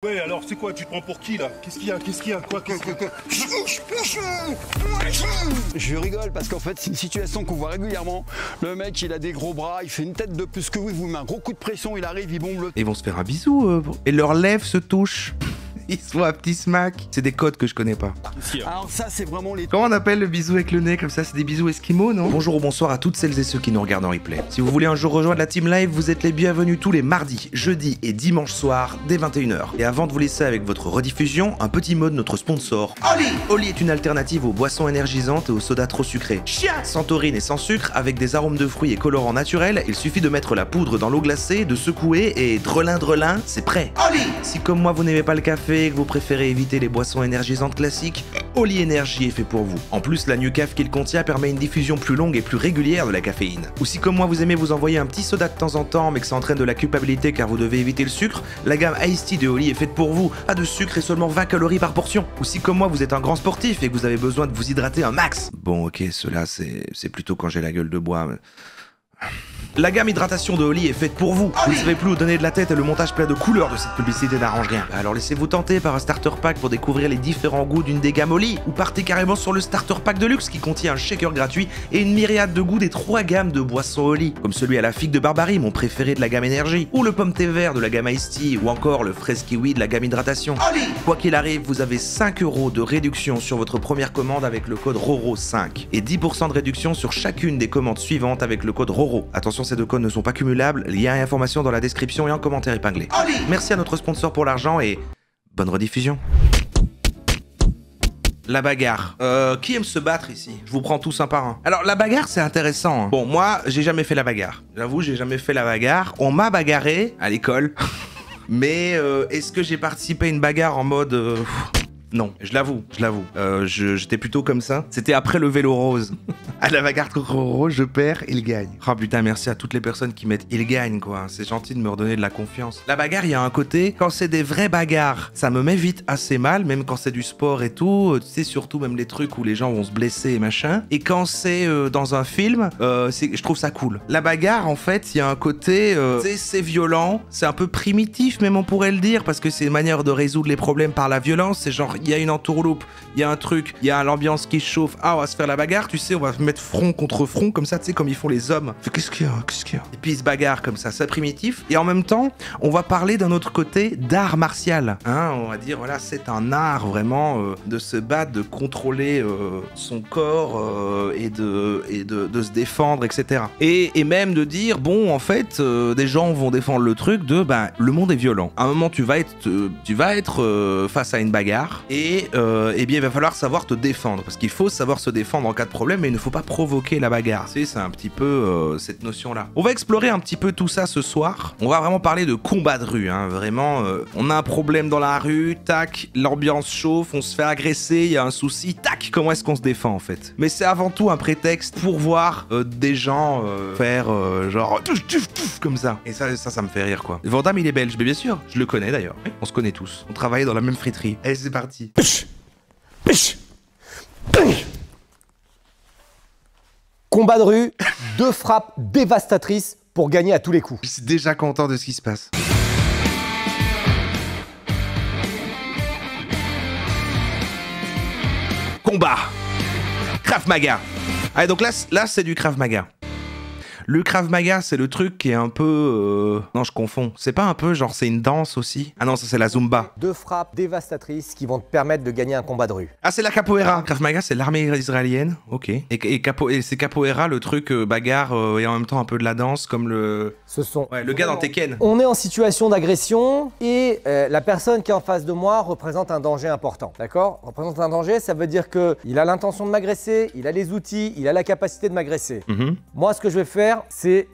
Ouais, alors c'est quoi? Tu te prends pour qui là? Qu'est-ce qu'il y a? Qu'est-ce qu'il y a? Quoi? Je rigole parce qu'en fait c'est une situation qu'on voit régulièrement. Le mec il a des gros bras, il fait une tête de plus que vous, il vous met un gros coup de pression, il arrive, il bombe le... Ils vont se faire un bisou et leurs lèvres se touchent. Ils se font un petit smack. C'est des codes que je connais pas. Alors ça c'est vraiment les... Comment on appelle le bisou avec le nez comme ça? C'est des bisous esquimaux, non? Bonjour ou bonsoir à toutes celles et ceux qui nous regardent en replay. Si vous voulez un jour rejoindre la team live, vous êtes les bienvenus tous les mardis, jeudis et dimanches soirs dès 21 h. Et avant de vous laisser avec votre rediffusion, un petit mot de notre sponsor. Oli! Oli est une alternative aux boissons énergisantes et aux sodas trop sucrés. Chia! Sans taurine et sans sucre, avec des arômes de fruits et colorants naturels, il suffit de mettre la poudre dans l'eau glacée, de secouer et drelin, c'est prêt. Oli! Si comme moi vous n'aimez pas le café et que vous préférez éviter les boissons énergisantes classiques, Oli Energy est fait pour vous. En plus, la Nucaf qu'il contient permet une diffusion plus longue et plus régulière de la caféine. Ou si comme moi vous aimez vous envoyer un petit soda de temps en temps mais que ça entraîne de la culpabilité car vous devez éviter le sucre, la gamme Iced Tea de Oli est faite pour vous, pas de sucre et seulement 20 calories par portion. Ou si comme moi vous êtes un grand sportif et que vous avez besoin de vous hydrater un max. Bon ok, cela c'est plutôt quand j'ai la gueule de bois. Mais... La gamme hydratation de Oli est faite pour vous. Vous ne savez plus où donner de la tête et le montage plein de couleurs de cette publicité n'arrange rien. Alors laissez-vous tenter par un starter pack pour découvrir les différents goûts d'une des gammes Oli. Ou partez carrément sur le starter pack de luxe qui contient un shaker gratuit et une myriade de goûts des 3 gammes de boissons Oli. Comme celui à la figue de Barbarie, mon préféré de la gamme énergie. Ou le pomme thé vert de la gamme Iced Tea. Ou encore le fraise kiwi de la gamme hydratation. Oli. Quoi qu'il arrive, vous avez 5 € de réduction sur votre première commande avec le code RORO5. Et 10% de réduction sur chacune des commandes suivantes avec le code RORO. Attention, ces deux codes ne sont pas cumulables, lien et information dans la description et en commentaire épinglé. Oli. Merci à notre sponsor pour l'argent et bonne rediffusion. La bagarre. Qui aime se battre ici? Je vous prends tous un par un. Alors la bagarre c'est intéressant. Hein. Bon moi j'ai jamais fait la bagarre. J'avoue j'ai jamais fait la bagarre. On m'a bagarré à l'école. Mais est-ce que j'ai participé à une bagarre en mode... Non, je l'avoue. J'étais plutôt comme ça. C'était après le vélo rose. À la bagarre rose, je perds, il gagne. Oh putain, merci à toutes les personnes qui mettent il gagne, quoi. C'est gentil de me redonner de la confiance. La bagarre, il y a un côté, quand c'est des vraies bagarres, ça me met vite assez mal, même quand c'est du sport et tout. Tu sais, surtout même les trucs où les gens vont se blesser et machin. Et quand c'est dans un film, je trouve ça cool. La bagarre, en fait, il y a un côté, c'est violent, c'est un peu primitif, même on pourrait le dire, parce que c'est une manière de résoudre les problèmes par la violence. C'est genre, il y a une entourloupe, il y a un truc, il y a l'ambiance qui chauffe. Ah, on va se faire la bagarre, tu sais, on va mettre front contre front, comme ça, tu sais, comme ils font les hommes. Qu'est-ce qu'il y a? Et puis ils se bagarrent comme ça, c'est primitif. Et en même temps, on va parler d'un autre côté d'art martial. Hein, on va dire, voilà, c'est un art vraiment de se battre, de contrôler son corps et de se défendre, etc. Et même de dire, bon, en fait, des gens vont défendre le truc de, ben, le monde est violent. À un moment, tu vas être face à une bagarre. Et bien il va falloir savoir te défendre parce qu'il faut savoir se défendre en cas de problème mais il ne faut pas provoquer la bagarre. Tu sais, c'est un petit peu cette notion là. On va explorer un petit peu tout ça ce soir. On va vraiment parler de combat de rue, hein. Vraiment on a un problème dans la rue, tac, l'ambiance chauffe, on se fait agresser, il y a un souci, tac, comment est-ce qu'on se défend en fait. Mais c'est avant tout un prétexte pour voir des gens faire genre comme ça. Et ça me fait rire quoi. Van Damme il est belge, mais bien sûr, je le connais d'ailleurs. On se connaît tous. On travaillait dans la même friterie. Allez, c'est parti. Combat de rue, 2 frappes dévastatrices pour gagner à tous les coups. Je suis déjà content de ce qui se passe. Combat. Krav Maga. Allez, donc là c'est du Krav Maga. Le Krav Maga, c'est le truc qui est un peu... Non, je confonds. C'est pas un peu genre c'est une danse aussi? Ah non, ça c'est la Zumba. 2 frappes dévastatrices qui vont te permettre de gagner un combat de rue. Ah, c'est la capoeira. Krav Maga, c'est l'armée israélienne. Ok. Et c'est capoeira, le truc bagarre et en même temps un peu de la danse comme le... Ce sont... Ouais, le gars dans Tekken. On est en situation d'agression et la personne qui est en face de moi représente un danger important. D'accord? Représente un danger, ça veut dire qu'il a l'intention de m'agresser, il a les outils, il a la capacité de m'agresser. Moi, ce que je vais faire, c'est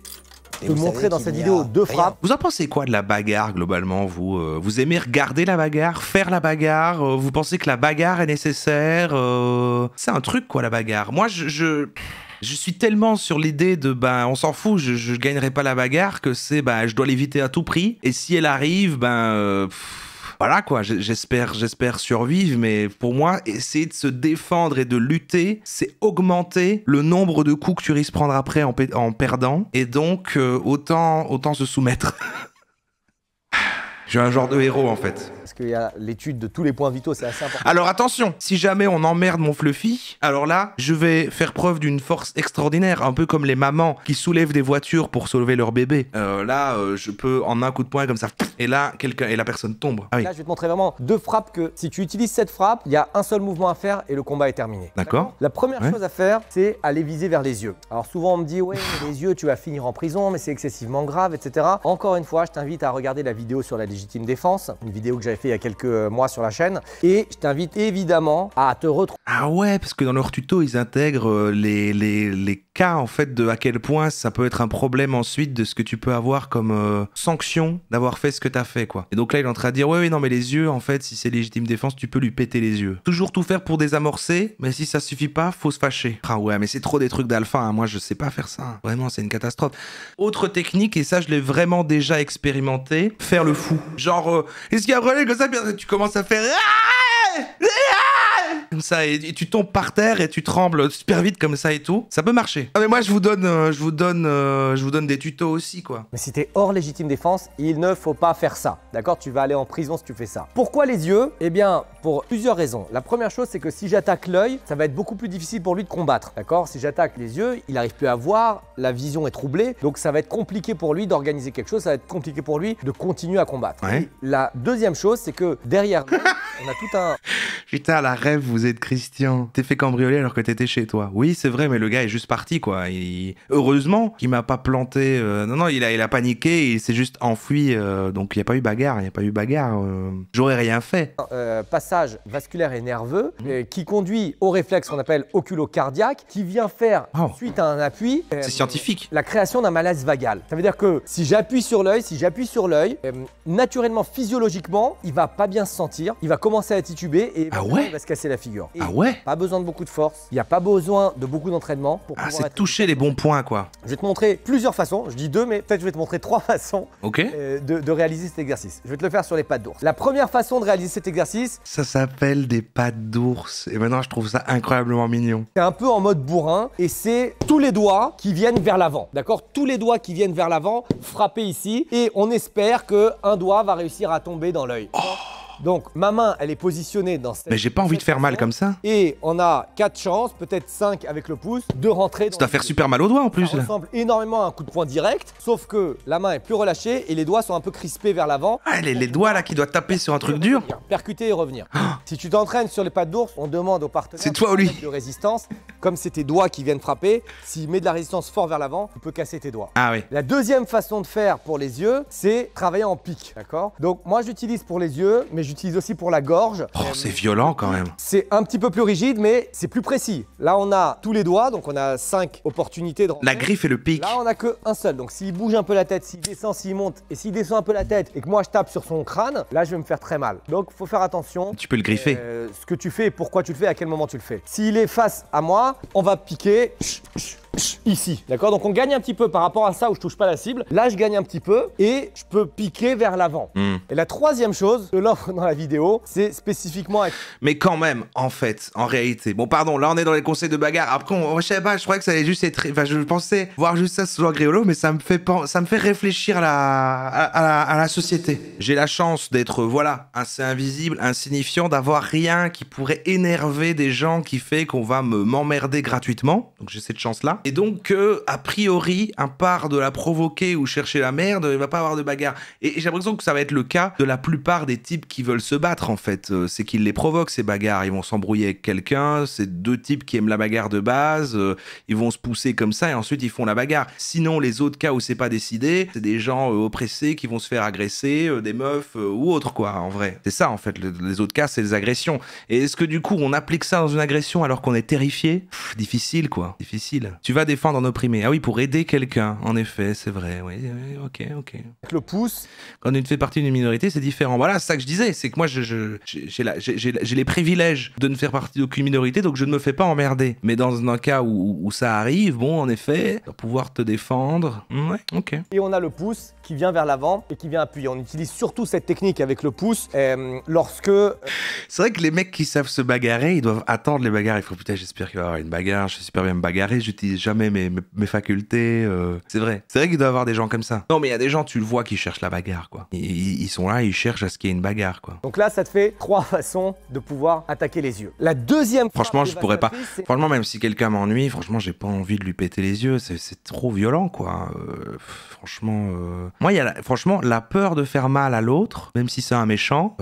te montrer dans cette vidéo 2 frappes. Vous en pensez quoi de la bagarre globalement, vous? Vous aimez regarder la bagarre, faire la bagarre? Vous pensez que la bagarre est nécessaire? C'est un truc quoi la bagarre. Moi je suis tellement sur l'idée de ben on s'en fout, je gagnerai pas la bagarre que c'est ben je dois l'éviter à tout prix. Et si elle arrive, ben voilà quoi, j'espère survivre, mais pour moi, essayer de se défendre et de lutter, c'est augmenter le nombre de coups que tu risques de prendre après en perdant, et donc autant se soumettre. Je suis un genre de héros en fait. Parce qu'il y a l'étude de tous les points vitaux, c'est assez important. Alors attention, si jamais on emmerde mon Fluffy, alors là, je vais faire preuve d'une force extraordinaire, un peu comme les mamans qui soulèvent des voitures pour sauver leur bébé. Je peux en un coup de poing comme ça, et là, la personne tombe. Ah oui. Là, je vais te montrer vraiment 2 frappes que si tu utilises cette frappe, il y a un seul mouvement à faire et le combat est terminé. D'accord. La première chose à faire, c'est aller viser vers les yeux. Alors souvent, on me dit, ouais, mais les yeux, tu vas finir en prison, mais c'est excessivement grave, etc. Encore une fois, je t'invite à regarder la vidéo sur la légitime défense, une vidéo que j'avais fait il y a quelques mois sur la chaîne, et je t'invite évidemment à te retrouver. Ah ouais, parce que dans leur tuto, ils intègrent les cas, en fait, de à quel point ça peut être un problème ensuite de ce que tu peux avoir comme sanction d'avoir fait ce que t'as fait, quoi. Et donc là, il est en train de dire, ouais, non, mais les yeux, en fait, si c'est légitime défense, tu peux lui péter les yeux. Toujours tout faire pour désamorcer, mais si ça suffit pas, faut se fâcher. Ah ouais, mais c'est trop des trucs d'alpha, hein. Moi, je sais pas faire ça. Vraiment, c'est une catastrophe. Autre technique, et ça, je l'ai vraiment déjà expérimenté, faire le fou. Genre, est-ce qu'il y a un problème comme ça, tu commences à faire... comme ça, et tu tombes par terre et tu trembles super vite comme ça et tout. Ça peut marcher. Ah mais moi je vous donne des tutos aussi, quoi. Mais si t'es hors légitime défense, il ne faut pas faire ça. D'accord? Tu vas aller en prison si tu fais ça. Pourquoi les yeux? Eh bien, pour plusieurs raisons. La première chose, c'est que si j'attaque l'œil, ça va être beaucoup plus difficile pour lui de combattre. D'accord? Si j'attaque les yeux, il n'arrive plus à voir, la vision est troublée, donc ça va être compliqué pour lui d'organiser quelque chose, ça va être compliqué pour lui de continuer à combattre. Ouais. Et la deuxième chose, c'est que derrière nous, on a tout un... Putain, la rêve, vous êtes Christian. T'es fait cambrioler alors que t'étais chez toi. Oui, c'est vrai, mais le gars est juste parti, quoi. Heureusement qu'il m'a pas planté. Non, il a paniqué, il s'est juste enfui. Donc il n'y a pas eu bagarre, J'aurais rien fait. Passage vasculaire et nerveux qui conduit au réflexe qu'on appelle oculocardiaque, qui vient faire, suite à un appui, C'est scientifique. la création d'un malaise vagal. Ça veut dire que si j'appuie sur l'œil, naturellement, physiologiquement, il va pas bien se sentir, il va commencer à tituber et il va se casser la figure. Et pas besoin de beaucoup de force, il n'y a pas besoin de beaucoup d'entraînement pour pouvoir c'est toucher les bons points, quoi. Je vais te montrer plusieurs façons, je dis 2, mais peut-être je vais te montrer 3 façons de réaliser cet exercice. Je vais te le faire sur les pattes d'ours. La première façon de réaliser cet exercice, ça s'appelle des pattes d'ours. Et maintenant, je trouve ça incroyablement mignon. c'est un peu en mode bourrin et c'est tous les doigts qui viennent vers l'avant. D'accord? Tous les doigts qui viennent vers l'avant, frappés ici et on espère qu'un doigt va réussir à tomber dans l'œil. Donc ma main, elle est positionnée dans cette... Mais j'ai pas envie de faire mal comme ça. Et on a 4 chances, peut-être 5 avec le pouce, de rentrer dans... Ça doit faire super mal aux doigts en plus. Ça ressemble énormément à un coup de poing direct, sauf que la main est plus relâchée et les doigts sont un peu crispés vers l'avant. Ah, les doigts là qui doivent taper sur un truc dur. Percuter et revenir. Si tu t'entraînes sur les pattes d'ours, on demande au partenaire C'est toi ou lui de résistance. Comme c'est tes doigts qui viennent frapper, s'il met de la résistance fort vers l'avant, tu peux casser tes doigts. Ah oui. La deuxième façon de faire pour les yeux, c'est travailler en pique, d'accord? Donc moi j'utilise pour les yeux, mais j'utilise aussi pour la gorge. Oh, c'est violent quand même. C'est un petit peu plus rigide, mais c'est plus précis. Là, on a tous les doigts, donc on a 5 opportunités de rentrer. La griffe et le pic. Là, on a que un seul. Donc s'il bouge un peu la tête, s'il descend, s'il monte, et s'il descend un peu la tête, et que moi je tape sur son crâne, là, je vais me faire très mal. Donc, faut faire attention. Tu peux le griffer. Ce que tu fais, pourquoi tu le fais, à quel moment tu le fais. S'il est face à moi, on va piquer ici, d'accord? Donc on gagne un petit peu par rapport à ça où je touche pas la cible. Là, je gagne un petit peu et je peux piquer vers l'avant. Et la troisième chose, je l'offre dans la vidéo, c'est spécifiquement avec... Mais quand même, en fait, en réalité. Bon, pardon, là on est dans les conseils de bagarre. Après, je savais pas, je croyais que ça allait juste être. Enfin, je pensais voir juste ça sous agréolo, mais ça me fait réfléchir à la société. J'ai la chance d'être, voilà, assez invisible, insignifiant, d'avoir rien qui pourrait énerver des gens qui fait qu'on va m'emmerder gratuitement. Donc j'ai cette chance-là. Et donc, a priori, à part de la provoquer ou chercher la merde, il va pas avoir de bagarre. Et j'ai l'impression que ça va être le cas de la plupart des types qui veulent se battre, en fait. C'est qu'ils les provoquent, ces bagarres. Ils vont s'embrouiller avec quelqu'un, c'est 2 types qui aiment la bagarre de base, ils vont se pousser comme ça et ensuite ils font la bagarre. Sinon, les autres cas où c'est pas décidé, c'est des gens oppressés qui vont se faire agresser, des meufs ou autres, quoi, en vrai. C'est ça, en fait, les autres cas, c'est des agressions. Et est-ce que du coup, on applique ça dans une agression alors qu'on est terrifié? Difficile, quoi. Difficile. Tu vas défendre un opprimé. Ah oui, pour aider quelqu'un, en effet, c'est vrai. Oui, ok. le pouce. Quand tu fais partie d'une minorité, c'est différent. Voilà, c'est ça que je disais. C'est que moi, j'ai les privilèges de ne faire partie d'aucune minorité, donc je ne me fais pas emmerder. Mais dans un cas où ça arrive, bon, en effet, tu vas pouvoir te défendre. Ouais, ok. Et on a le pouce qui vient vers l'avant et qui vient appuyer. On utilise surtout cette technique avec le pouce lorsque... C'est vrai que les mecs qui savent se bagarrer, ils doivent attendre les bagarres. Il faut, putain, j'espère qu'il va y avoir une bagarre, je sais super bien me bagarrer, j'utilise jamais mes facultés. C'est vrai qu'il doit y avoir des gens comme ça. Non, mais il y a des gens, tu le vois, qui cherchent la bagarre, quoi. Ils sont là, ils cherchent à ce qu'il y ait une bagarre, quoi. Donc là, ça te fait 3 façons de pouvoir attaquer les yeux. La deuxième frappe Franchement, je pourrais pas. dévastatrice, Franchement, même si quelqu'un m'ennuie, franchement, j'ai pas envie de lui péter les yeux. C'est trop violent, quoi. Franchement, moi, il y a franchement la peur de faire mal à l'autre, même si c'est un méchant.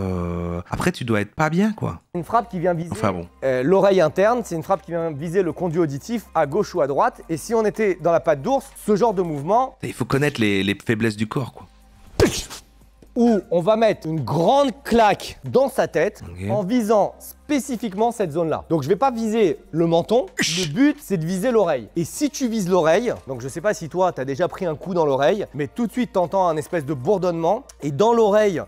Après, tu dois être pas bien, quoi. une frappe qui vient viser Enfin bon. l'oreille interne, c'est une frappe qui vient viser le conduit auditif à gauche ou à droite. Et si on était dans la patte d'ours, ce genre de mouvement, Il faut connaître les faiblesses du corps, quoi. où on va mettre une grande claque dans sa tête Ok. en visant spécifiquement cette zone-là. Donc je vais pas viser le menton, le but c'est de viser l'oreille. Et si tu vises l'oreille, donc je sais pas si toi tu as déjà pris un coup dans l'oreille, mais tout de suite tu entends un espèce de bourdonnement et dans l'oreille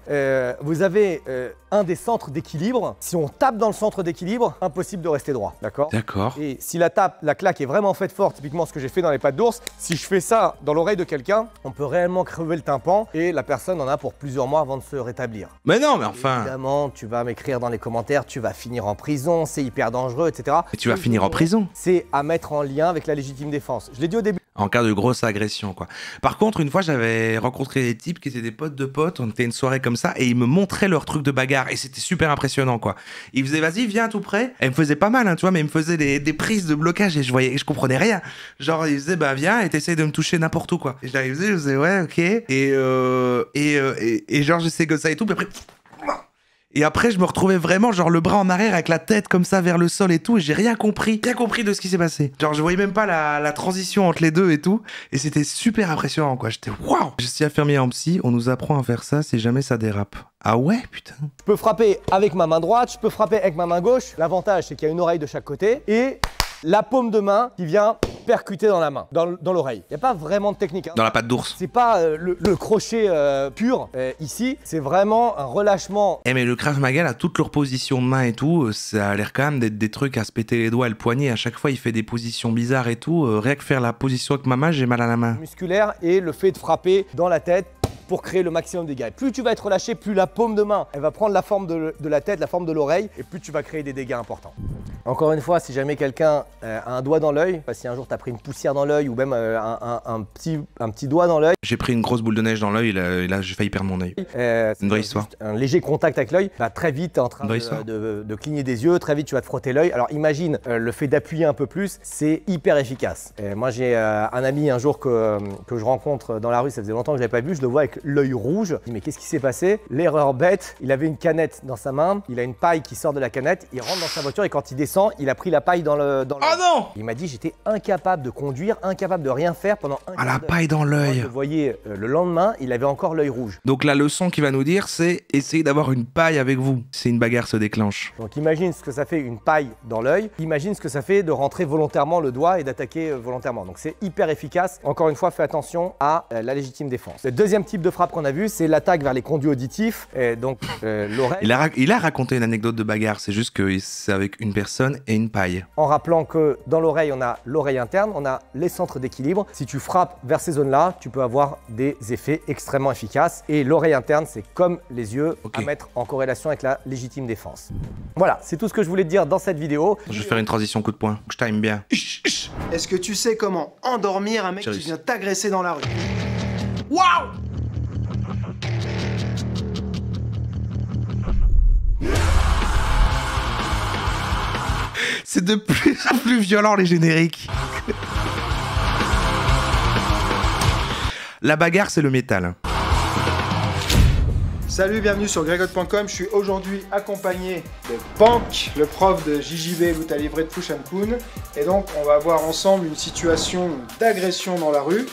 vous avez un des centres d'équilibre. Si on tape dans le centre d'équilibre, impossible de rester droit, d'accord? D'accord. Et si la claque est vraiment faite forte, typiquement ce que j'ai fait dans les pattes d'ours, si je fais ça dans l'oreille de quelqu'un, on peut réellement crever le tympan et la personne en a pour plusieurs mois avant de se rétablir. Mais non, mais enfin. Évidemment, tu vas m'écrire dans les commentaires, tu vas finir en prison, c'est hyper dangereux, etc. Et tu vas finir en prison. C'est à mettre en lien avec la légitime défense. Je l'ai dit au début. En cas de grosse agression, quoi. Par contre, une fois, j'avais rencontré des types qui étaient des potes de potes. On était une soirée comme ça et ils me montraient leur truc de bagarre et c'était super impressionnant, quoi. Ils faisaient, vas-y, viens tout près. Et ils me faisaient pas mal, hein, tu vois, mais ils me faisaient des prises de blocage et je comprenais rien. Genre, ils faisaient, bah viens et t'essayes de me toucher n'importe où, quoi. Et j'arrivais, je faisais, ouais, ok. Et genre, je sais que ça et tout. Puis après. Et après, je me retrouvais vraiment, genre, le bras en arrière avec la tête comme ça vers le sol et tout, et j'ai rien compris de ce qui s'est passé. Genre, je voyais même pas la transition entre les deux et tout, et c'était super impressionnant, quoi. J'étais waouh! Je suis infirmier en psy, on nous apprend à faire ça si jamais ça dérape. Ah ouais, putain. Je peux frapper avec ma main droite, je peux frapper avec ma main gauche. L'avantage, c'est qu'il y a une oreille de chaque côté et la paume de main qui vient percuter dans la main, dans l'oreille. Il n'y a pas vraiment de technique. Hein. Dans la patte d'ours. C'est pas le crochet pur ici, c'est vraiment un relâchement. Eh mais le Krav Maga, là, toutes leurs positions de main et tout, ça a l'air quand même d'être des trucs à se péter les doigts et le poignet. À chaque fois, il fait des positions bizarres et tout. Rien que faire la position avec ma main, j'ai mal à la main. Musculaire et le fait de frapper dans la tête pour créer le maximum de dégâts. Plus tu vas être relâché, plus la paume de main, elle va prendre la forme de la tête, la forme de l'oreille, et plus tu vas créer des dégâts importants. Encore une fois, si jamais quelqu'un a un doigt dans l'œil, si un jour tu as pris une poussière dans l'œil ou même un petit doigt dans l'œil, J'ai pris une grosse boule de neige dans l'œil et là, j'ai failli perdre mon œil. c'est Une vraie histoire. un léger contact avec l'œil, bah, très vite tu es en train Une vraie histoire. de cligner des yeux, très vite tu vas te frotter l'œil. Alors imagine le fait d'appuyer un peu plus, c'est hyper efficace. Moi j'ai un ami un jour que je rencontre dans la rue, ça faisait longtemps que je l'avais pas vu, je le vois avec l'œil rouge. Je dis mais qu'est-ce qui s'est passé? L'erreur bête, il avait une canette dans sa main, il a une paille qui sort de la canette, il rentre dans sa voiture et quand il descend, il a pris la paille dans le. Oh non! Il m'a dit j'étais incapable de conduire, incapable de rien faire pendant un Ah, quart la d'heure. paille dans Moi, l'œil. je le voyais le lendemain, il avait encore l'œil rouge. Donc la leçon qu'il va nous dire, c'est essayer d'avoir une paille avec vous. Si une bagarre se déclenche. Donc imagine ce que ça fait une paille dans l'œil, imagine ce que ça fait de rentrer volontairement le doigt et d'attaquer volontairement. Donc c'est hyper efficace. Encore une fois, fais attention à la légitime défense. Le deuxième type de frappe qu'on a vu, c'est l'attaque vers les conduits auditifs, et donc l'oreille. Il a raconté une anecdote de bagarre, c'est juste que c'est avec une personne et une paille. En rappelant que dans l'oreille, on a l'oreille interne, on a les centres d'équilibre. Si tu frappes vers ces zones-là, tu peux avoir des effets extrêmement efficaces. Et l'oreille interne, c'est comme les yeux, Ok. à mettre en corrélation avec la légitime défense. Voilà, c'est tout ce que je voulais te dire dans cette vidéo. Je vais faire une transition coup de poing. Je time bien. Est-ce que tu sais comment endormir un mec J'ai qui réussi. vient t'agresser dans la rue? Waouh! C'est de plus en plus violent les génériques. La bagarre, c'est le métal. Salut, bienvenue sur gregot.com. Je suis aujourd'hui accompagné de Pank, le prof de JJB Lutte à livrer de Pushan Kun. Et donc, on va voir ensemble une situation d'agression dans la rue.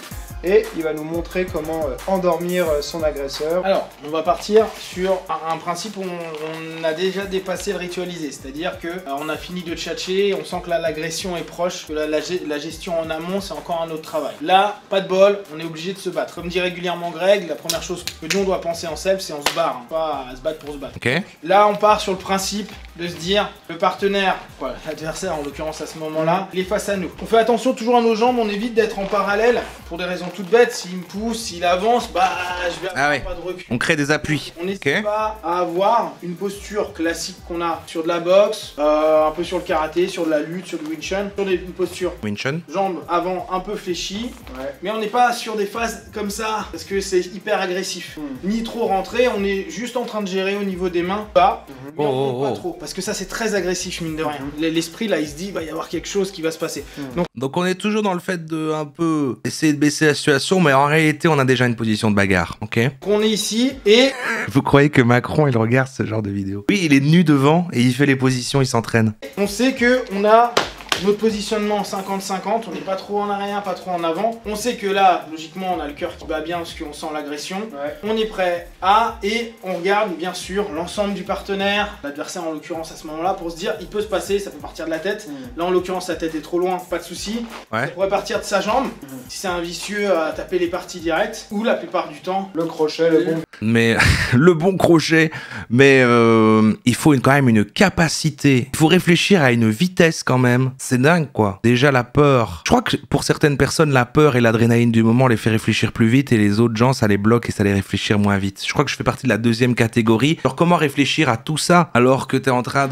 Et il va nous montrer comment endormir son agresseur. Alors, on va partir sur un principe où on a déjà dépassé le ritualisé, c'est-à-dire que on a fini de tchatcher, on sent que là l'agression est proche, que la gestion en amont c'est encore un autre travail. Là, pas de bol, on est obligé de se battre. Comme dit régulièrement Greg, la première chose que nous on doit penser en self, c'est on se barre, hein, pas à se battre pour se battre. Ok. Là, on part sur le principe de se dire, le partenaire, quoi, l'adversaire en l'occurrence à ce moment-là, il est face à nous. On fait attention toujours à nos jambes, on évite d'être en parallèle, pour des raisons toutes bêtes, s'il me pousse, s'il avance, bah je vais avoir pas de recul. On crée des appuis. On n'hésite pas à avoir une posture classique qu'on a sur de la boxe, un peu sur le karaté, sur de la lutte, sur du Wing Chun, sur une posture Wing Chun. jambes avant un peu fléchies, mais on n'est pas sur des phases comme ça, parce que c'est hyper agressif. Ni trop rentré, on est juste en train de gérer au niveau des mains, pas, mais on monte pas trop, parce que ça c'est très agressif mine de rien. L'esprit là il se dit, il va y avoir quelque chose qui va se passer. Donc on est toujours dans le fait de un peu essayer de baisser la situation, mais en réalité on a déjà une position de bagarre, ok? On est ici et... Vous croyez que Macron il regarde ce genre de vidéo? Oui, il est nu devant et il fait les positions, il s'entraîne. On sait que on a notre positionnement 50-50, on n'est pas trop en arrière, pas trop en avant. On sait que là, logiquement, on a le cœur qui bat bien parce qu'on sent l'agression. On est prêt à, et on regarde bien sûr l'ensemble du partenaire, l'adversaire en l'occurrence à ce moment-là, pour se dire, il peut se passer, ça peut partir de la tête. Là en l'occurrence, la tête est trop loin, pas de souci. Ça pourrait partir de sa jambe, si c'est un vicieux à taper les parties directes, ou la plupart du temps, le crochet, le bon. Mais le bon crochet, mais il faut quand même une capacité. Il faut réfléchir à une vitesse quand même. C'est dingue quoi. Déjà la peur. Je crois que pour certaines personnes, la peur et l'adrénaline du moment les fait réfléchir plus vite et les autres gens, ça les bloque et ça les réfléchir moins vite. Je crois que je fais partie de la deuxième catégorie. Alors comment réfléchir à tout ça alors que t'es en train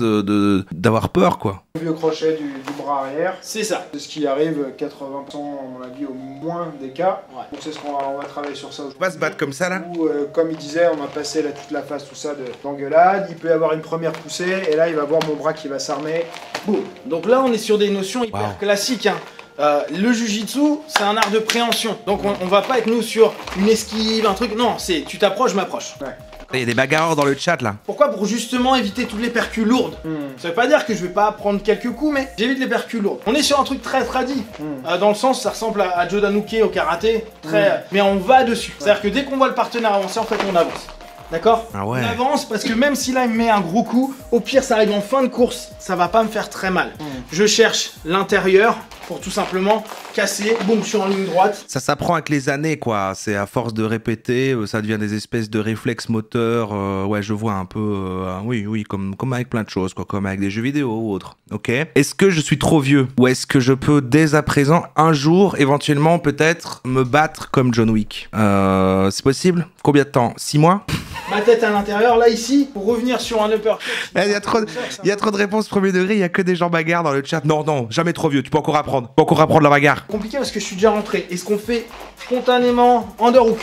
d'avoir peur quoi. Le vieux crochet du bras arrière. C'est ça. C'est ce qui arrive 80% à mon avis au moins des cas. Donc c'est ce qu'on va travailler sur ça aujourd'hui. On va se battre comme ça là. Où, comme il disait, on a passé toute la phase tout ça d'engueulade. Il peut y avoir une première poussée et là il va voir mon bras qui va s'armer. Boum. Donc là on est sur des notions hyper classiques. Hein. Le jujitsu, c'est un art de préhension. Donc on va pas être nous sur une esquive, un truc. Non, c'est tu t'approches, je m'approche. Il y a des bagarreurs dans le chat là. Pourquoi? Pour justement éviter toutes les percus lourdes. Ça veut pas dire que je vais pas prendre quelques coups, mais j'évite les percus lourdes. On est sur un truc très tradi. Dans le sens, ça ressemble à Jodanuke au karaté. Mais on va dessus. C'est-à-dire que dès qu'on voit le partenaire avancer, en fait on avance. D'accord? On avance parce que même si là il me met un gros coup, au pire ça arrive en fin de course, ça va pas me faire très mal. Je cherche l'intérieur pour tout simplement casser, boum, je suis en ligne droite. Ça s'apprend avec les années quoi, c'est à force de répéter, ça devient des espèces de réflexes moteurs, ouais je vois un peu, oui, comme avec plein de choses quoi, comme avec des jeux vidéo ou autres, ok? Est-ce que je suis trop vieux? Ou est-ce que je peux dès à présent, un jour, éventuellement peut-être, me battre comme John Wick? C'est possible? Combien de temps? 6 mois? Ma tête à l'intérieur, là ici, pour revenir sur un uppercut. Il y a trop de réponses premier degré, il y a que des gens bagarres dans le chat. Non, jamais trop vieux, tu peux encore apprendre. Tu peux encore apprendre la bagarre. Compliqué parce que je suis déjà rentré. Et ce qu'on fait spontanément, underhook.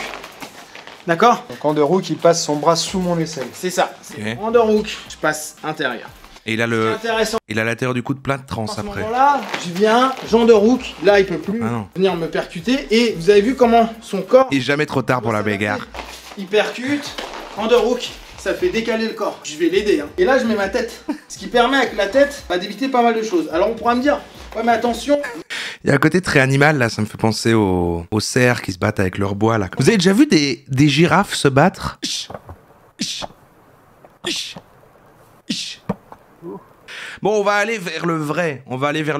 D'accord? Donc underhook, il passe son bras sous mon aisselle. C'est ça. C'est underhook, je passe intérieur. Et il a l'intérieur du coup de plein de trans après. À ce moment-là, je viens, j'underhook. Là, il peut plus venir me percuter. Et vous avez vu comment son corps... Il est jamais trop tard pour la bagarre. Il percute. Underhook, ça fait décaler le corps. Je vais l'aider. Et là, je mets ma tête. Ce qui permet avec la tête d'éviter pas mal de choses. Alors, on pourra me dire, ouais, mais attention. Il y a un côté très animal là, ça me fait penser aux cerfs qui se battent avec leur bois là. Vous avez déjà vu des girafes se battre? Bon, on va aller vers le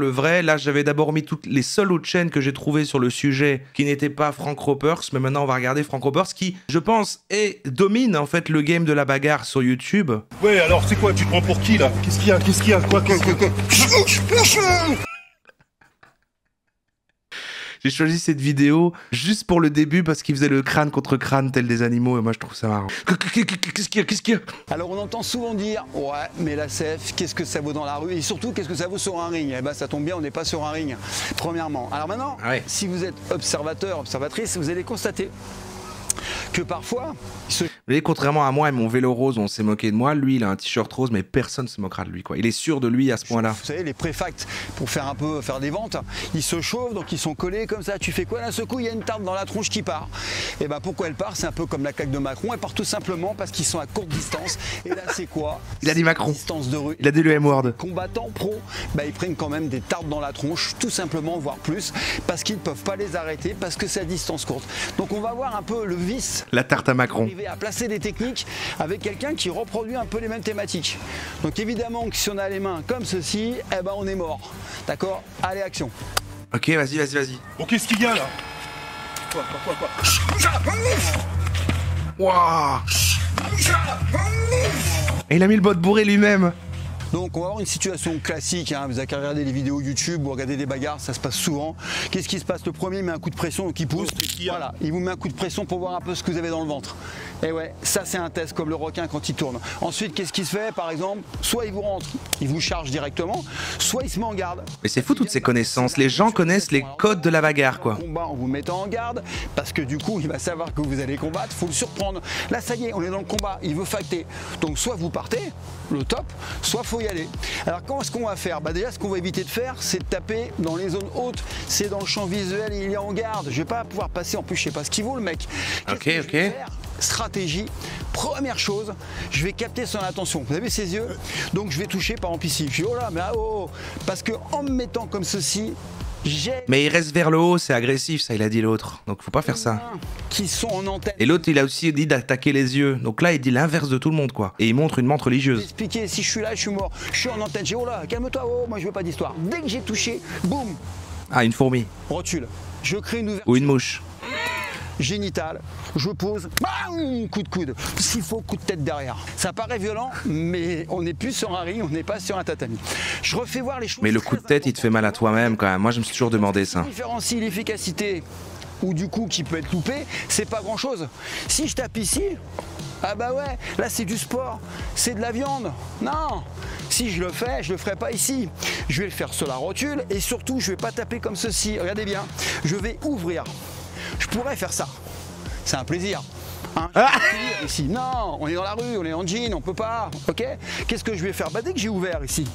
vrai. Là, j'avais d'abord mis toutes les seules autres chaînes que j'ai trouvées sur le sujet qui n'étaient pas Frank Ropers, mais maintenant on va regarder Frank Ropers qui, je pense, domine en fait le game de la bagarre sur YouTube. Ouais, alors c'est quoi? Tu te prends pour qui là? Qu'est-ce qu'il y a? Quoi? J'ai choisi cette vidéo juste pour le début parce qu'il faisait le crâne contre crâne tel des animaux et moi je trouve ça marrant. Qu'est-ce qu'il y a? Alors on entend souvent dire « Ouais, mais la CF, qu'est-ce que ça vaut dans la rue ?» et surtout « Qu'est-ce que ça vaut sur un ring ?» Eh ben ça tombe bien, on n'est pas sur un ring, premièrement. Alors maintenant, si vous êtes observateur, observatrice, vous allez constater que parfois... Vous voyez, contrairement à moi et mon vélo rose, on s'est moqué de moi, lui il a un t-shirt rose mais personne ne se moquera de lui quoi. Il est sûr de lui à ce point-là. Vous savez, les préfacts, pour faire des ventes, ils se chauffent, donc ils sont collés comme ça. Tu fais quoi d'un seul coup? Il y a une tarte dans la tronche qui part. Et ben pourquoi elle part? C'est un peu comme la claque de Macron. Elle part tout simplement parce qu'ils sont à courte distance. Et là c'est quoi? Il a dit Macron. Distance de rue. Il a dit le M-word. Combattants pro, ils prennent quand même des tartes dans la tronche, tout simplement, voire plus, parce qu'ils ne peuvent pas les arrêter, parce que c'est à distance courte. Donc on va voir un peu le vice. La tarte à Macron. Arriver à placer des techniques avec quelqu'un qui reproduit un peu les mêmes thématiques. Donc évidemment que si on a les mains comme ceci, eh ben on est mort. D'accord? Allez, action. Ok, vas-y. Bon, qu'est-ce qu'il y a là? Quoi? Waouh! Et il a mis le bot bourré lui-même. Donc on va avoir une situation classique, hein. Vous avez qu'à regarder les vidéos YouTube ou regarder des bagarres, ça se passe souvent. Qu'est-ce qui se passe? Le premier il met un coup de pression, donc il pousse. Voilà, il vous met un coup de pression pour voir un peu ce que vous avez dans le ventre. Et ouais, ça c'est un test comme le requin quand il tourne. Ensuite, qu'est-ce qui se fait? Par exemple, soit il vous rentre, il vous charge directement, soit il se met en garde. Mais c'est fou toutes ces connaissances, les gens connaissent les codes de la bagarre quoi. Combat en vous mettant en garde, parce que du coup il va savoir que vous allez combattre, faut le surprendre. Là ça y est, on est dans le combat, il veut facter. Donc soit vous partez, le top, soit faut y aller. Alors comment est-ce qu'on va faire? Bah déjà ce qu'on va éviter de faire, c'est de taper dans les zones hautes. C'est dans le champ visuel, il est en garde. Je vais pas pouvoir passer, en plus je sais pas ce qu'il vaut le mec. Ok. Stratégie, première chose, je vais capter son attention. Vous avez vu ses yeux? Donc je vais toucher par exemple ici. Je dis oh là, mais oh, parce que en me mettant comme ceci, j'ai. Mais il reste vers le haut, c'est agressif, ça il a dit l'autre. Donc faut pas faire ça. Qui sont en antenne. Et l'autre il a aussi dit d'attaquer les yeux. Donc là il dit l'inverse de tout le monde quoi. Et il montre une montre religieuse. Expliquer, si je suis là, je suis mort. Je suis en antenne. J'ai oh là, calme-toi, oh, moi je veux pas d'histoire. Dès que j'ai touché, boum. Ah, une fourmi. Rotule. Je crée une ouverture. Ou une mouche. Génitale, je pose, bam, coup de coude, s'il faut, coup de tête derrière. Ça paraît violent, mais on n'est plus sur un ring, on n'est pas sur un tatami. Je refais voir les choses. Mais le coup de tête, il te fait mal à toi-même quand même. Moi, je me suis toujours demandé ça. Ce qui différencie l'efficacité ou du coup qui peut être loupé, c'est pas grand-chose. Si je tape ici, ah bah ouais, là c'est du sport, c'est de la viande. Non, si je le ferai pas ici. Je vais le faire sur la rotule et surtout, je vais pas taper comme ceci. Regardez bien, je vais ouvrir. Je pourrais faire ça. C'est un plaisir. Hein, ici. Non, on est dans la rue, on est en jean, on peut pas. Ok? Qu'est-ce que je vais faire? Bah dès que j'ai ouvert ici.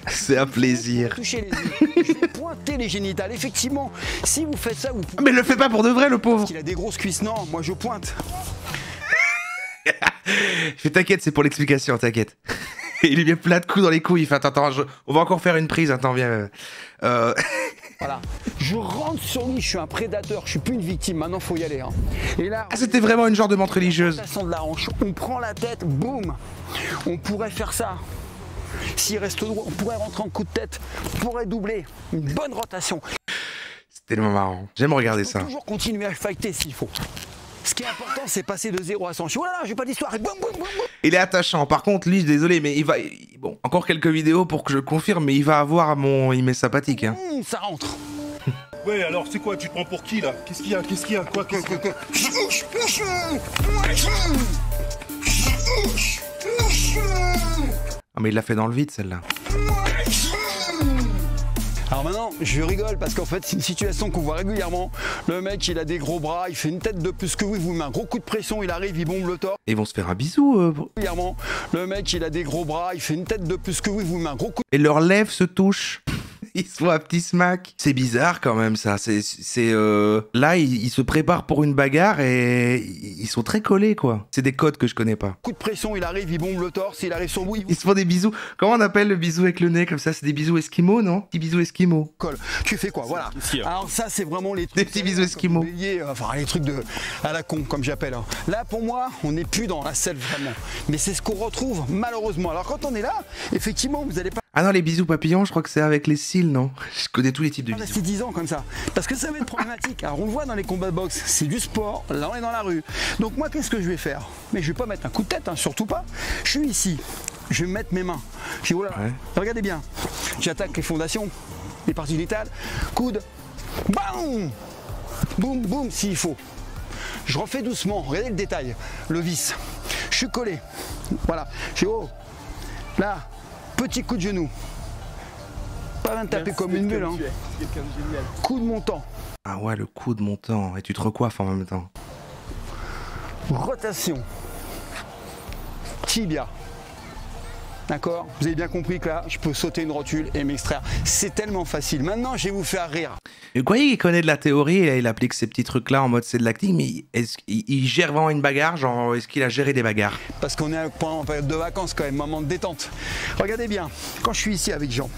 C'est un plaisir. Toucher les yeux. Je vais pointer les génitales. Effectivement, si vous faites ça, vous. Mais le fais pas pour de vrai, le pauvre. Il a des grosses cuisses. Non, moi je pointe. T'inquiète, c'est pour l'explication, t'inquiète. Il lui met plein de coups dans les couilles. Il fait attends, on va encore faire une prise. Attends, viens. Voilà, je rentre sur lui, je suis un prédateur, je suis plus une victime, maintenant faut y aller. Hein. Et là, c'était vraiment une genre de montre religieuse. De la hanche, on prend la tête, boum. On pourrait faire ça. S'il reste droit, on pourrait rentrer en coup de tête, on pourrait doubler, une bonne rotation. C'est tellement marrant, j'aime regarder ça. Toujours continuer à fighter s'il faut. Ce qui est important, c'est passer de 0 à 100. Je suis, oh là là, j'ai pas d'histoire. Et boum, boum, boum, boum. Il est attachant. Par contre, lui, désolé, mais il va. Bon, encore quelques vidéos pour que je confirme, mais il va avoir il met sympathique. Hein. Ça rentre. Ouais, alors c'est quoi? Tu te prends pour qui là? Qu'est-ce qu'il y a? Qu'est-ce qu'il y a? Quoi? Ah, mais il l'a fait dans le vide, celle-là. Alors maintenant, je rigole parce qu'en fait, c'est une situation qu'on voit régulièrement. Le mec, il a des gros bras, il fait une tête de plus que vous, il vous met un gros coup de pression, il arrive, il bombe le torse. Et ils vont se faire un bisou. Régulièrement, le mec, il a des gros bras, il fait une tête de plus que vous, il vous met un gros coup de... Et leurs lèvres se touchent. Ils se font un petit smack. C'est bizarre quand même ça. Là, ils se préparent pour une bagarre et ils sont très collés quoi. C'est des codes que je connais pas. Coup de pression, il arrive, il bombe le torse, il arrive sur vous. Ils se font des bisous. Comment on appelle le bisou avec le nez comme ça? C'est des bisous esquimaux, non? Petits bisous esquimaux. Colle. Tu fais quoi? Voilà. Alors ça, c'est vraiment les trucs. Des petits bisous esquimaux. Enfin, les trucs à la con, comme j'appelle. Là, pour moi, on n'est plus dans la selle vraiment. Mais c'est ce qu'on retrouve malheureusement. Alors quand on est là, effectivement, vous n'allez pas. Ah non, les bisous papillons, je crois que c'est avec les cils, non? Je connais tous les types de bisous. Rester 10 ans comme ça, parce que ça va être problématique. Alors on le voit dans les combats de boxe, c'est du sport, là on est dans la rue. Donc moi qu'est-ce que je vais faire? Mais je vais pas mettre un coup de tête, hein, surtout pas. Je suis ici, je vais mettre mes mains. Je dis, oh là, ouais. Regardez bien, j'attaque les fondations, les parties vitales, coude, bam, boum, boum s'il faut. Je refais doucement, regardez le détail, le vis. Je suis collé, voilà, je dis oh, là. Petit coup de genou. Pas même taper comme une mule. Hein. Coup de montant. Ah ouais, le coup de montant. Et tu te recoiffes en même temps. Rotation. Tibia. D'accord? Vous avez bien compris que là, je peux sauter une rotule et m'extraire. C'est tellement facile. Maintenant, je vais vous faire rire. Vous voyez, il connaît de la théorie et il applique ces petits trucs-là en mode c'est de l'acting, mais est-ce qu'il gère vraiment une bagarre? Genre, est-ce qu'il a géré des bagarres? Parce qu'on est en période de vacances quand même, moment de détente. Regardez bien, quand je suis ici avec Jean,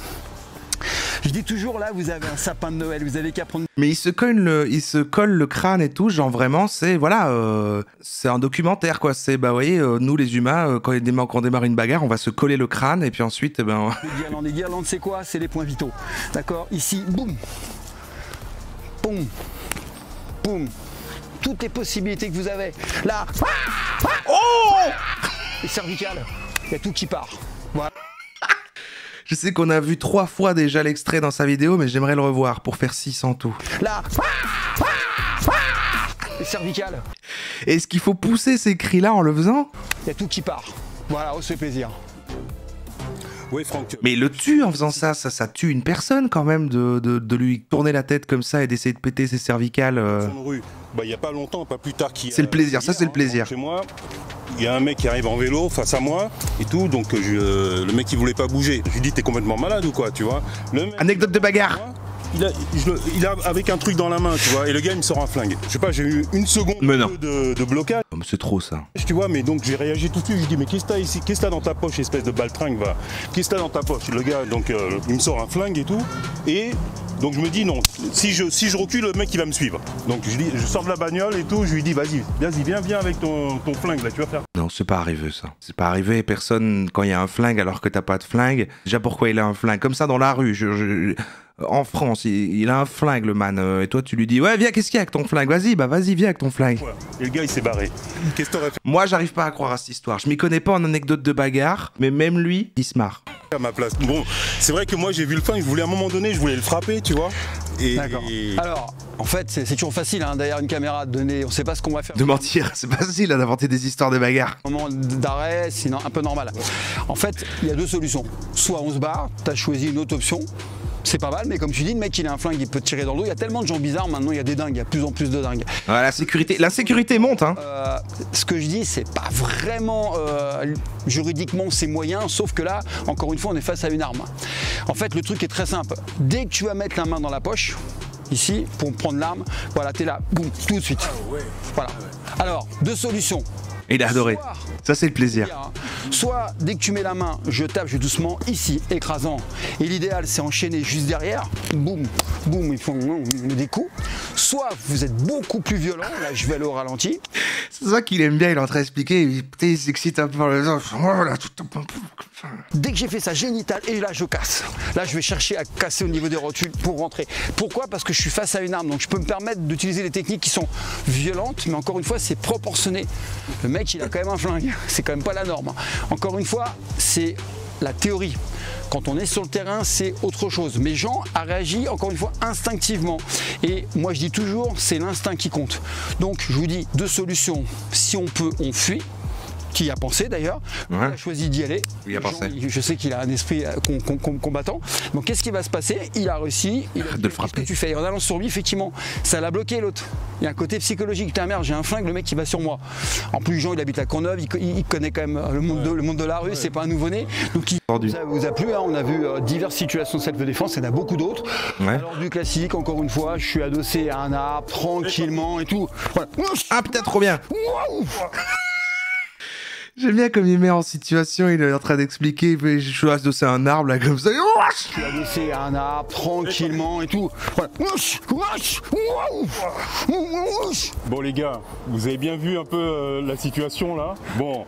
je dis toujours là, vous avez un sapin de Noël, vous avez qu'à prendre... Mais il se colle le crâne et tout, genre vraiment, c'est voilà, c'est un documentaire quoi. C'est bah vous voyez, nous les humains, quand on démarre une bagarre, on va se coller le crâne et puis ensuite, ben. Les guirlandes, c'est quoi? C'est les points vitaux. D'accord? Ici, boum, boum, boum. Toutes les possibilités que vous avez. Là, oh, les cervicales, il y a tout qui part. Voilà. Je sais qu'on a vu 3 fois déjà l'extrait dans sa vidéo, mais j'aimerais le revoir pour faire 6 en tout. Là, les cervicales. Est-ce qu'il faut pousser ces cris-là en le faisant? Il y a tout qui part. Voilà, on se fait plaisir. Oui, Franck. Mais il le tue en faisant ça, ça tue une personne quand même de lui tourner la tête comme ça et d'essayer de péter ses cervicales. Rue. Bah, il y a pas longtemps, pas plus tard qu'il. C'est le plaisir, ça c'est le plaisir. Chez moi, il y a un mec qui arrive en vélo face à moi et tout, donc le mec il voulait pas bouger. Je lui dis t'es complètement malade ou quoi, tu vois. Le mec, Anecdote de bagarre. Il a avec un truc dans la main, tu vois, et le gars il me sort un flingue. Je sais pas, j'ai eu une seconde de blocage. Oh, c'est trop ça. Tu vois, mais donc j'ai réagi tout de suite. Je dis mais qu'est-ce que t'as ici? Qu'est-ce que t'as dans ta poche, espèce de baltringue, va? Qu'est-ce que t'as dans ta poche? Le gars donc il me sort un flingue et tout, et donc je me dis non, si je recule, le mec il va me suivre. Donc je sors de la bagnole et tout, je lui dis vas-y, viens avec ton flingue là, tu vas faire. Non, c'est pas arrivé ça. C'est pas arrivé, personne, quand il y a un flingue alors que t'as pas de flingue. Déjà pourquoi il a un flingue? Comme ça dans la rue, en France, il a un flingue le man, et toi tu lui dis ouais viens, qu'est-ce qu'il y a avec ton flingue? Vas-y viens avec ton flingue. Ouais. Et le gars il s'est barré. Qu'est-ce que t'aurais fait? Moi j'arrive pas à croire à cette histoire, je m'y connais pas en anecdote de bagarre, mais même lui, il se marre. À ma place. Bon, c'est vrai que moi j'ai vu le flingue, je voulais à un moment donné, je voulais le frapper, tu vois. D'accord. Alors, en fait, c'est toujours facile hein, derrière une caméra de donner, on sait pas ce qu'on va faire. De mentir, c'est pas facile d'inventer des histoires de bagarre. Un moment d'arrêt, c'est un peu normal. En fait, il y a 2 solutions. Soit on se barre, t'as choisi une autre option. C'est pas mal, mais comme tu dis, le mec il a un flingue, il peut te tirer dans le dos. Il y a tellement de gens bizarres maintenant, il y a des dingues, il y a de plus en plus de dingues. Ouais, l'insécurité monte, hein. Ce que je dis, c'est pas vraiment juridiquement c'est moyen, sauf que là, encore une fois, on est face à une arme. En fait, le truc est très simple. Dès que tu vas mettre la main dans la poche, ici, pour prendre l'arme, voilà, t'es là, boum, tout de suite. Voilà. Alors, 2 solutions. Il a adoré. Ça, c'est le plaisir. Soit, dès que tu mets la main, je tape, je vais doucement, ici, écrasant. Et l'idéal, c'est enchaîner juste derrière. Boum, boum, ils font des coups. Soit, vous êtes beaucoup plus violent. Là, je vais aller au ralenti. C'est ça qu'il aime bien, il est en train d'expliquer. Il s'excite un peu par les autres. Dès que j'ai fait ça, génital, et là, je casse. Là, je vais chercher à casser au niveau des rotules pour rentrer. Pourquoi? Parce que je suis face à une arme. Donc, je peux me permettre d'utiliser des techniques qui sont violentes, mais encore une fois, c'est proportionné. Le mec, il a quand même un flingue. C'est quand même pas la norme. Encore une fois, c'est la théorie. Quand on est sur le terrain, c'est autre chose. Mais Jean a réagi, encore une fois, instinctivement. Et moi, je dis toujours, c'est l'instinct qui compte. Donc, je vous dis 2 solutions. Si on peut, on fuit. Qui a pensé d'ailleurs, il a choisi d'y aller. Il a pensé. Je sais qu'il a un esprit combattant. Donc qu'est-ce qui va se passer? Il a réussi. Arrête de le frapper. Qu'est-ce que tu fais? En allant sur lui, effectivement, ça l'a bloqué l'autre. Il y a un côté psychologique. Ta mère, j'ai un flingue, le mec qui va sur moi. En plus, Jean, il habite à Courneuve, il connaît quand même le monde de la rue, c'est pas un nouveau-né. Donc ça vous a plu, hein, on a vu diverses situations de self-défense, il y en a beaucoup d'autres. Alors du classique, encore une fois, je suis adossé à un arbre, tranquillement et tout. Voilà. Ah putain, trop bien. J'aime bien comme il met en situation, il est en train d'expliquer, je suis adossé à un arbre là comme ça. Je suis adossé à un arbre, tranquillement et tout. Voilà. Bon les gars, vous avez bien vu un peu la situation là. Bon,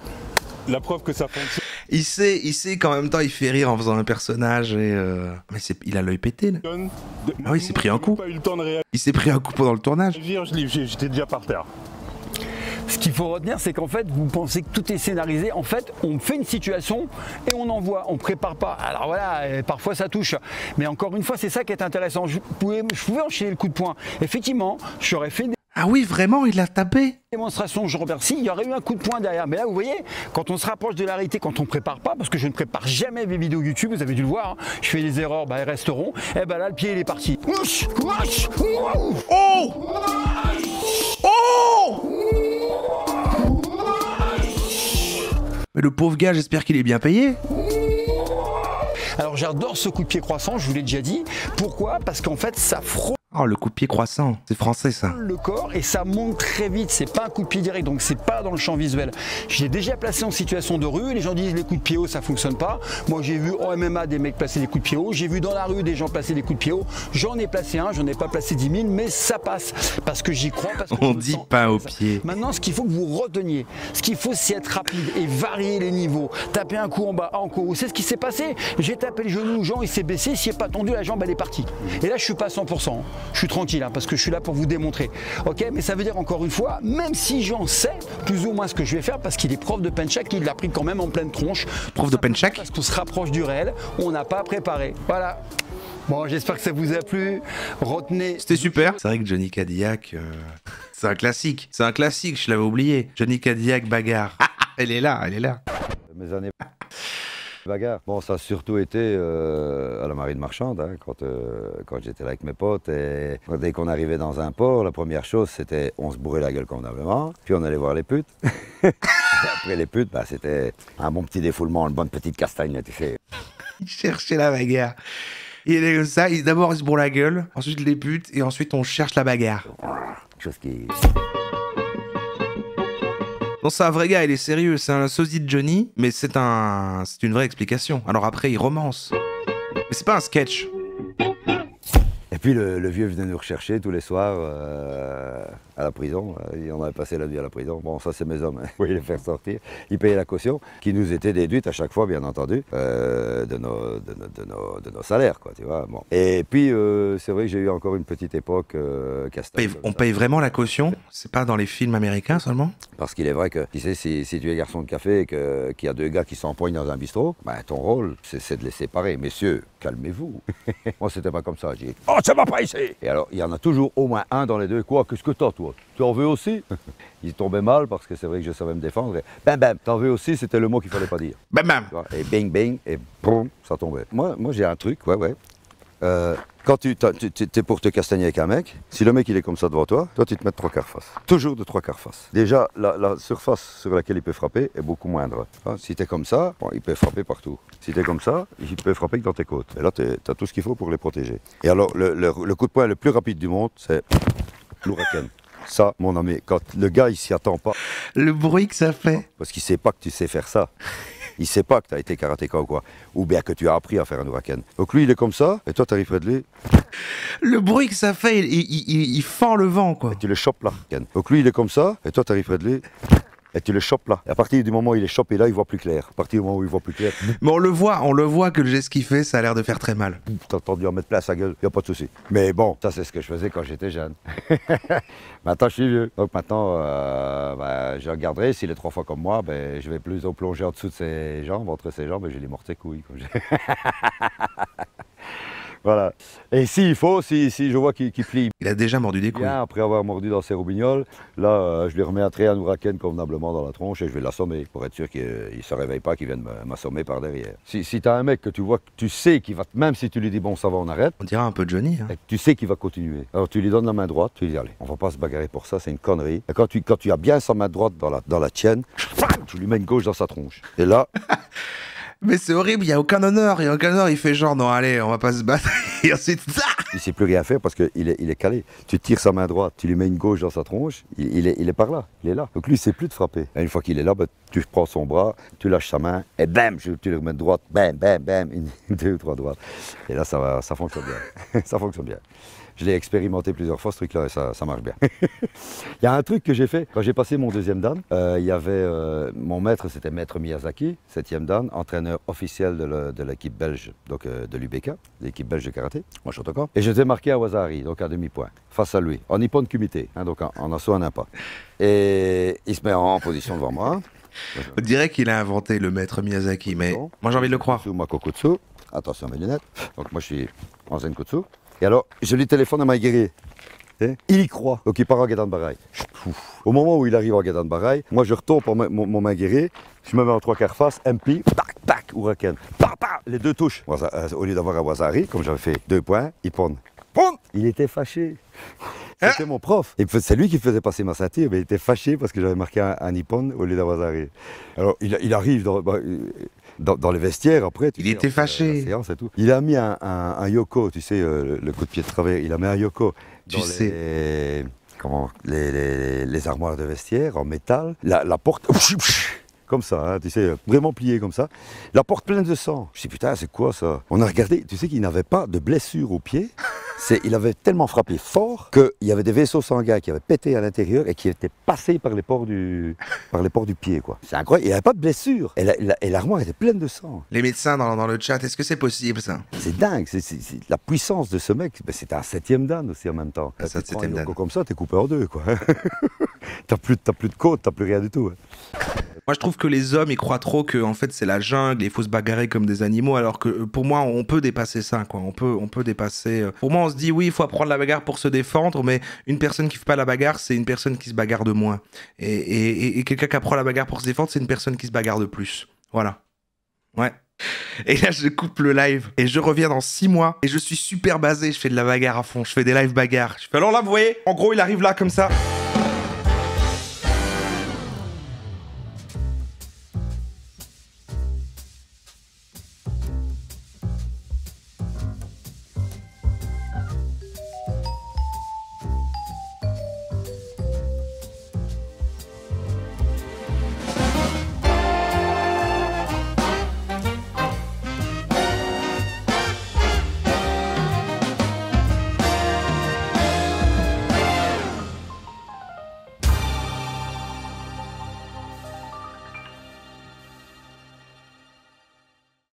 la preuve que ça fonctionne. Il sait qu'en même temps il fait rire en faisant un personnage et mais il a l'œil pété là. Ah oui, il s'est pris un coup. Il s'est pris un coup pendant le tournage. J'étais déjà par terre. Ce qu'il faut retenir, c'est qu'en fait, vous pensez que tout est scénarisé. En fait, on fait une situation et on envoie. On prépare pas. Alors voilà, parfois ça touche. Mais encore une fois, c'est ça qui est intéressant. Je pouvais enchaîner le coup de poing. Effectivement, j'aurais fait Ah oui, vraiment, il l'a tapé. Démonstration, je remercie. Il y aurait eu un coup de poing derrière. Mais là, vous voyez, quand on se rapproche de la réalité, quand on ne prépare pas, parce que je ne prépare jamais mes vidéos YouTube, vous avez dû le voir, hein, je fais des erreurs, elles resteront. Et ben là, le pied, il est parti. Oh! Oh! Mais le pauvre gars, j'espère qu'il est bien payé. Alors j'adore ce coup de pied croissant, je vous l'ai déjà dit. Pourquoi? Parce qu'en fait, ça frôle. Oh, le coup de pied croissant, c'est français ça. Le corps et ça monte très vite, c'est pas un coup de pied direct, donc c'est pas dans le champ visuel. Je l'ai déjà placé en situation de rue, les gens disent les coups de pied hauts ça fonctionne pas. Moi j'ai vu en MMA des mecs placer des coups de pied hauts, j'ai vu dans la rue des gens placer des coups de pied hauts. J'en ai placé un, j'en ai pas placé 10 000, mais ça passe parce que j'y crois. Parce que on dit pas au pied. Maintenant, ce qu'il faut que vous reteniez, ce qu'il faut c'est être rapide et varier les niveaux. Taper un coup en bas, en haut. C'est ce qui s'est passé. J'ai tapé le genou, Jean il s'est baissé, s'il n'est pas tendu, la jambe elle est partie. Et là je suis pas à 100%. je suis tranquille, hein, parce que je suis là pour vous démontrer. Ok, mais ça veut dire encore une fois, même si j'en sais plus ou moins ce que je vais faire, parce qu'il est prof de penchak, il l'a pris quand même en pleine tronche. Prof de penchak? Parce qu'on se rapproche du réel, on n'a pas préparé. Voilà. Bon, j'espère que ça vous a plu. Retenez. C'était super. C'est vrai que Johnny Cadillac, c'est un classique. C'est un classique, je l'avais oublié. Johnny Cadillac bagarre. Elle est là, elle est là. Mes années bagarre. Bon, ça a surtout été à la marine marchande, hein, quand j'étais là avec mes potes. Et dès qu'on arrivait dans un port, la première chose, c'était on se bourrait la gueule convenablement, puis on allait voir les putes. Et après les putes, bah, c'était un bon petit défoulement, une bonne petite castagne, là, tu sais. Il cherchait la bagarre. Il est comme ça, d'abord il se bourre la gueule, ensuite les putes, et ensuite on cherche la bagarre. Chose qui... Non, c'est un vrai gars, il est sérieux, c'est un sosie de Johnny, mais c'est une vraie explication. Alors après, il romance. Mais c'est pas un sketch. Et puis le vieux venait nous rechercher tous les soirs à la prison. On avait passé la nuit à la prison. Bon, ça c'est mes hommes, hein. Oui, les faire sortir. Ils payaient la caution, qui nous était déduite à chaque fois, bien entendu, de nos salaires, quoi, tu vois. Bon. Et puis, c'est vrai que j'ai eu encore une petite époque castagne. On paye vraiment la caution? C'est pas dans les films américains seulement? Parce qu'il est vrai que, tu sais, si tu es garçon de café et qu'il y a deux gars qui s'empoignent dans un bistrot, ben, ton rôle, c'est de les séparer. Messieurs, calmez-vous. Moi, c'était pas comme ça. J'ai dit, oh, ça va pas ici! Et alors, il y en a toujours au moins un dans les deux. Quoi, qu'est-ce que t'as, toi? Tu en veux aussi? Il tombait mal parce que c'est vrai que je savais me défendre. Et bam, bam, t'en veux aussi, c'était le mot qu'il fallait pas dire. Bam, bam! Et bing, bing, et boum, ça tombait. Moi j'ai un truc, ouais. Quand tu es pour te castagner avec un mec, si le mec il est comme ça devant toi, toi tu te mets de 3/4 face. Toujours de 3/4 face. Déjà, la surface sur laquelle il peut frapper est beaucoup moindre. Hein, si tu es comme ça, bon, il peut frapper partout. Si tu es comme ça, il peut frapper que dans tes côtes. Et là, tu as tout ce qu'il faut pour les protéger. Et alors, le coup de poing le plus rapide du monde, c'est l'ouragan. Ça, mon ami, quand le gars il s'y attend pas. Le bruit que ça fait. Parce qu'il sait pas que tu sais faire ça. Il sait pas que tu as été karatéka ou quoi. Ou bien que tu as appris à faire un huracan. Donc lui, il est comme ça, et toi, tu arrives près de lui. Le bruit que ça fait, il fend le vent, quoi. Et tu le chopes là. Donc lui, il est comme ça, et toi, tu arrives près de lui. Et tu le chopes là. Et à partir du moment où il est chopé là, il voit plus clair. À partir du moment où il voit plus clair. Mais on le voit que le geste qu'il fait, ça a l'air de faire très mal. T'as entendu en mettre plein sa gueule, y a pas de souci. Mais bon, ça c'est ce que je faisais quand j'étais jeune. Maintenant je suis vieux. Donc maintenant, je regarderai, s'il est 3 fois comme moi, ben, je vais plutôt plonger en dessous de ses jambes, entre ses jambes, et je vais lui mordre ses couilles. Voilà. Et s'il faut, si je vois qu'il plie. Il a déjà mordu des couilles. Bien, après avoir mordu dans ses roubignoles, là, je lui remettrai un huracan convenablement dans la tronche et je vais l'assommer pour être sûr qu'il ne se réveille pas, qu'il vienne m'assommer par derrière. Si tu as un mec que tu vois, que tu sais qu'il va, même si tu lui dis bon, ça va, on arrête. On dirait un peu Johnny. Hein. Et que tu sais qu'il va continuer. Alors tu lui donnes la main droite, tu lui dis allez, on va pas se bagarrer pour ça, c'est une connerie. Et quand tu as bien sa main droite dans la tienne, tu lui mets une gauche dans sa tronche. Et là. Mais c'est horrible, il n'y a aucun honneur, il fait genre non allez, on va pas se battre, et ensuite ça. Il sait plus rien faire parce qu'il est calé. Tu tires sa main droite, tu lui mets une gauche dans sa tronche, il est par là, il est là. Donc lui, il sait plus de frapper. Et une fois qu'il est là, tu prends son bras, tu lâches sa main, et bam, tu le remets de droite, bam, bam, bam, une, 2 ou 3 droites. Et là, ça fonctionne bien. Ça fonctionne bien. Je l'ai expérimenté plusieurs fois, ce truc-là, et ça marche bien. Il y a un truc que j'ai fait, quand j'ai passé mon 2e dan, il y avait, mon maître, c'était Maître Miyazaki, 7e dan, entraîneur officiel de l'équipe belge, donc de l'UBK, l'équipe belge de karaté, moi Shotokan. Et j'étais marqué à Wasari, donc à demi-point, face à lui, en nippon kumité, hein, donc en assaut à pas. Et il se met en position devant moi. On dirait qu'il a inventé le Maître Miyazaki, mais moi j'ai envie de le croire. Makokutsu, attention à mes lunettes, donc moi je suis en Zenkutsu. Et alors, je lui téléphone à ma guerrier. Il y croit, donc il part en Gedan Barai. Au moment où il arrive en Gedan Barai, moi je retourne pour mon main guerrier, je me mets en 3/4 face, MP, tac, tac, huracan, les 2 touches. Au lieu d'avoir un Wasari, comme j'avais fait 2 points, il pond. Il était fâché. C'était mon prof. C'est lui qui faisait passer ma ceinture, mais il était fâché parce que j'avais marqué un nippon au lieu d'un Wasari. Alors il arrive dans les vestiaires après. Il était fâché. Et tout. Il a mis un yoko, tu sais, le coup de pied de travers, il a mis un yoko dans les armoires de vestiaire en métal. La porte, comme ça, hein, tu sais, vraiment pliée comme ça. La porte pleine de sang. Je dis putain, c'est quoi ça? On a regardé, tu sais qu'il n'avait pas de blessure au pied. Il avait tellement frappé fort qu'il y avait des vaisseaux sanguins qui avaient pété à l'intérieur et qui étaient passés par les pores du pied, quoi. C'est incroyable, il n'y avait pas de blessure. Et l'armoire était pleine de sang. Les médecins dans le chat, est-ce que c'est possible ça? C'est dingue, la puissance de ce mec. Ben, c'était un 7e dan aussi en même temps. Un 7e dan. Comme ça, t'es coupé en deux, quoi. T'as plus de côte, t'as plus rien du tout. Hein. Moi, je trouve que les hommes, ils croient trop que en fait, c'est la jungle, il faut se bagarrer comme des animaux, alors que pour moi, on peut dépasser ça, quoi. On peut dépasser... Pour moi, on se dit, oui, il faut apprendre la bagarre pour se défendre, mais une personne qui fait pas la bagarre, c'est une personne qui se bagarre de moins. Et quelqu'un qui apprend la bagarre pour se défendre, c'est une personne qui se bagarre de plus. Voilà. Ouais. Et là, je coupe le live et je reviens dans 6 mois et je suis super basé. Je fais de la bagarre à fond. Je fais des lives bagarres. Je fais alors là, vous voyez, en gros, il arrive là comme ça.